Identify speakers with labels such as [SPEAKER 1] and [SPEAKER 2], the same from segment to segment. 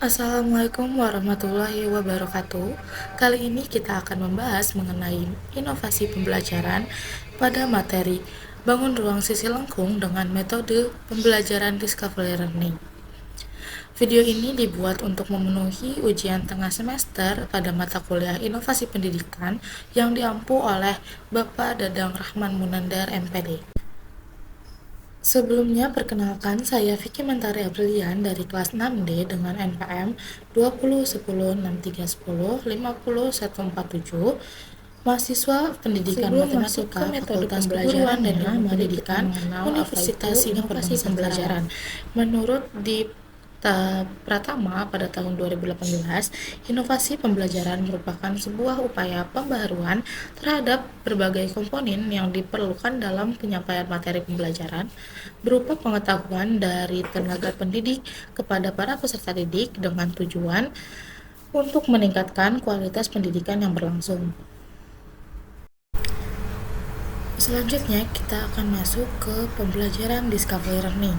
[SPEAKER 1] Assalamualaikum warahmatullahi wabarakatuh. Kali ini kita akan membahas mengenai inovasi pembelajaran pada materi bangun ruang sisi lengkung dengan metode pembelajaran discovery learning. Video ini dibuat untuk memenuhi ujian tengah semester pada mata kuliah Inovasi Pendidikan yang diampu oleh Bapak Dadang Rahman Munandar MPD. Sebelumnya, perkenalkan, saya Vicky Mentari Aprilian dari kelas 6D dengan NPM 201063105047, mahasiswa Pendidikan Matematika Fakultas Keguruan dan Ilmu Pendidikan Universitas Inovasi Pembelajaran. Menurut Pratama pada tahun 2018, inovasi pembelajaran merupakan sebuah upaya pembaharuan terhadap berbagai komponen yang diperlukan dalam penyampaian materi pembelajaran berupa pengetahuan dari tenaga pendidik kepada para peserta didik dengan tujuan untuk meningkatkan kualitas pendidikan yang berlangsung. Selanjutnya, kita akan masuk ke pembelajaran discovery learning.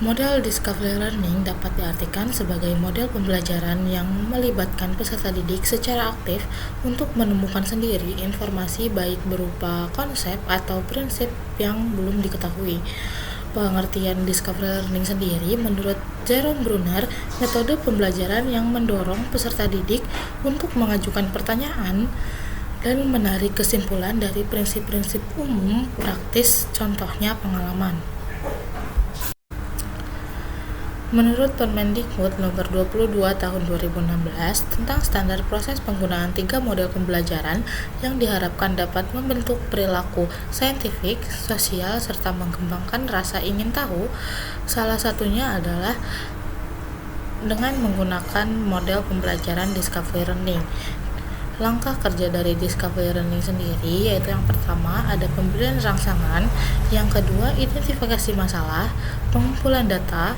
[SPEAKER 1] Model discovery learning dapat diartikan sebagai model pembelajaran yang melibatkan peserta didik secara aktif untuk menemukan sendiri informasi baik berupa konsep atau prinsip yang belum diketahui. Pengertian discovery learning sendiri menurut Jerome Bruner, metode pembelajaran yang mendorong peserta didik untuk mengajukan pertanyaan dan menarik kesimpulan dari prinsip-prinsip umum praktis, contohnya pengalaman. Menurut Permendikbud Nomor 22 Tahun 2016 tentang standar proses penggunaan 3 model pembelajaran yang diharapkan dapat membentuk perilaku saintifik, sosial, serta mengembangkan rasa ingin tahu, salah satunya adalah dengan menggunakan model pembelajaran discovery learning. Langkah kerja dari discovery learning sendiri yaitu yang pertama ada pemberian rangsangan, yang kedua identifikasi masalah, pengumpulan data,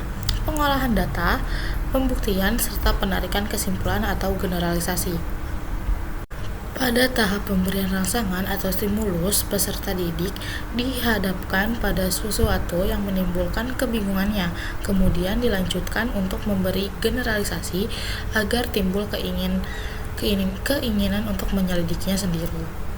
[SPEAKER 1] pengolahan data, pembuktian, serta penarikan kesimpulan atau generalisasi. Pada tahap pemberian rangsangan atau stimulus, peserta didik dihadapkan pada sesuatu yang menimbulkan kebingungannya, kemudian dilanjutkan untuk memberi generalisasi agar timbul keinginan untuk menyelidikinya sendiri.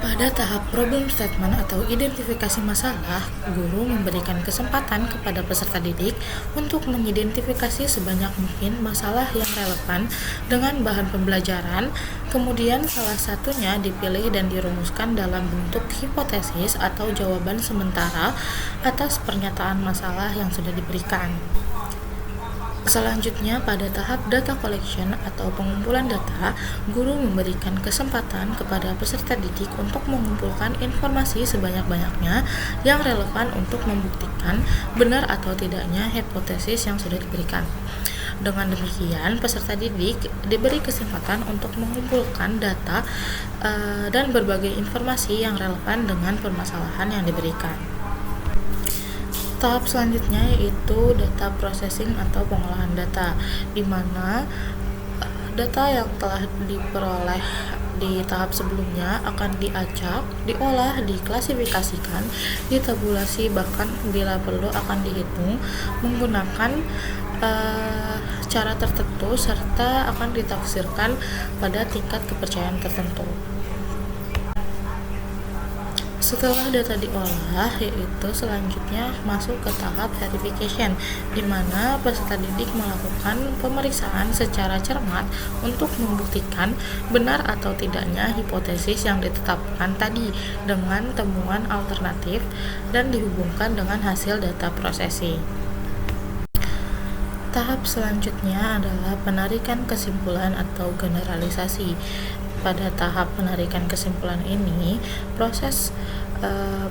[SPEAKER 1] Pada tahap problem statement atau identifikasi masalah, guru memberikan kesempatan kepada peserta didik untuk mengidentifikasi sebanyak mungkin masalah yang relevan dengan bahan pembelajaran, kemudian salah satunya dipilih dan dirumuskan dalam bentuk hipotesis atau jawaban sementara atas pernyataan masalah yang sudah diberikan. Selanjutnya, pada tahap data collection atau pengumpulan data, guru memberikan kesempatan kepada peserta didik untuk mengumpulkan informasi sebanyak-banyaknya yang relevan untuk membuktikan benar atau tidaknya hipotesis yang sudah diberikan. Dengan demikian, peserta didik diberi kesempatan untuk mengumpulkan data dan berbagai informasi yang relevan dengan permasalahan yang diberikan. Tahap selanjutnya yaitu data processing atau pengolahan data, di mana data yang telah diperoleh di tahap sebelumnya akan diacak, diolah, diklasifikasikan, ditabulasi, bahkan bila perlu akan dihitung menggunakan cara tertentu serta akan ditafsirkan pada tingkat kepercayaan tertentu. Setelah data diolah, yaitu selanjutnya masuk ke tahap verification, di mana peserta didik melakukan pemeriksaan secara cermat untuk membuktikan benar atau tidaknya hipotesis yang ditetapkan tadi dengan temuan alternatif dan dihubungkan dengan hasil data processing. Tahap selanjutnya adalah penarikan kesimpulan atau generalisasi. Pada tahap penarikan kesimpulan ini, proses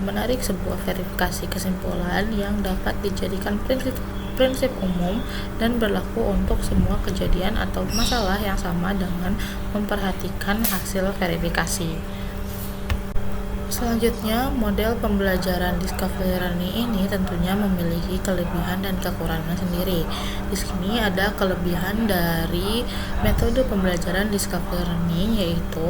[SPEAKER 1] menarik sebuah verifikasi kesimpulan yang dapat dijadikan prinsip umum dan berlaku untuk semua kejadian atau masalah yang sama dengan memperhatikan hasil verifikasi. Selanjutnya, model pembelajaran discovery learning ini tentunya memiliki kelebihan dan kekurangan sendiri. Di sini ada kelebihan dari metode pembelajaran discovery learning, yaitu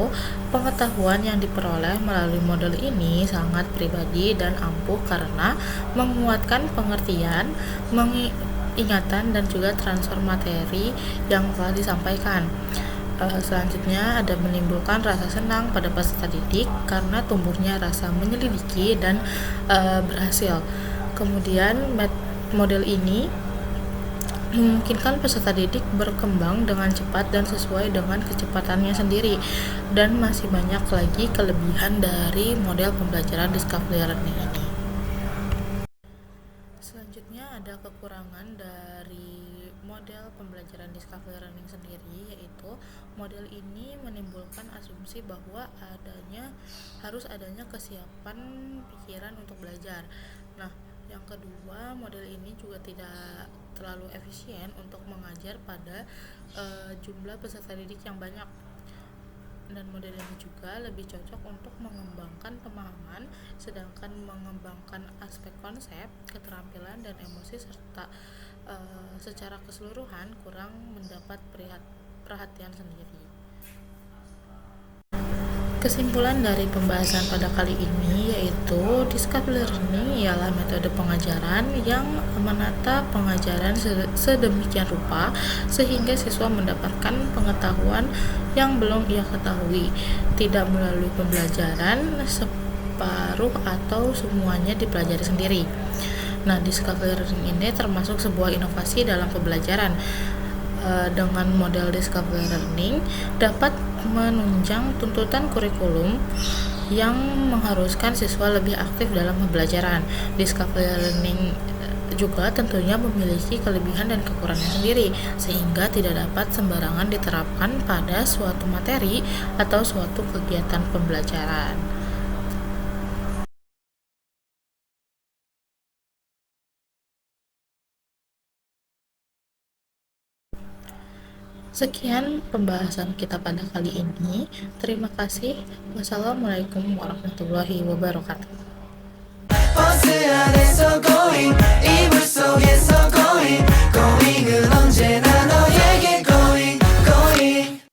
[SPEAKER 1] pengetahuan yang diperoleh melalui model ini sangat pribadi dan ampuh karena menguatkan pengertian, ingatan dan juga transfer materi yang telah disampaikan. Selanjutnya ada menimbulkan rasa senang pada peserta didik karena tumbuhnya rasa menyelidiki dan berhasil. Kemudian model ini memungkinkan peserta didik berkembang dengan cepat dan sesuai dengan kecepatannya sendiri, dan masih banyak lagi kelebihan dari model pembelajaran discovery learning ini. Selanjutnya ada kekurangan dari model pembelajaran discovery learning sendiri, yaitu model ini menimbulkan asumsi bahwa harus adanya kesiapan pikiran untuk belajar. Nah, yang kedua, model ini juga tidak terlalu efisien untuk mengajar pada jumlah peserta didik yang banyak. Dan model ini juga lebih cocok untuk mengembangkan pemahaman, sedangkan mengembangkan aspek konsep, keterampilan, dan emosi serta secara keseluruhan kurang mendapat perhatian sendiri. Kesimpulan dari pembahasan pada kali ini yaitu discovery learning ialah metode pengajaran yang menata pengajaran sedemikian rupa sehingga siswa mendapatkan pengetahuan yang belum ia ketahui, tidak melalui pembelajaran separuh atau semuanya dipelajari sendiri. Nah, discovery learning ini termasuk sebuah inovasi dalam pembelajaran. Dengan model discovery learning dapat menunjang tuntutan kurikulum yang mengharuskan siswa lebih aktif dalam pembelajaran. Discovery learning juga tentunya memiliki kelebihan dan kekurangan sendiri, sehingga tidak dapat sembarangan diterapkan pada suatu materi atau suatu kegiatan pembelajaran. Sekian pembahasan kita pada kali ini. Terima kasih. Wassalamualaikum warahmatullahi wabarakatuh.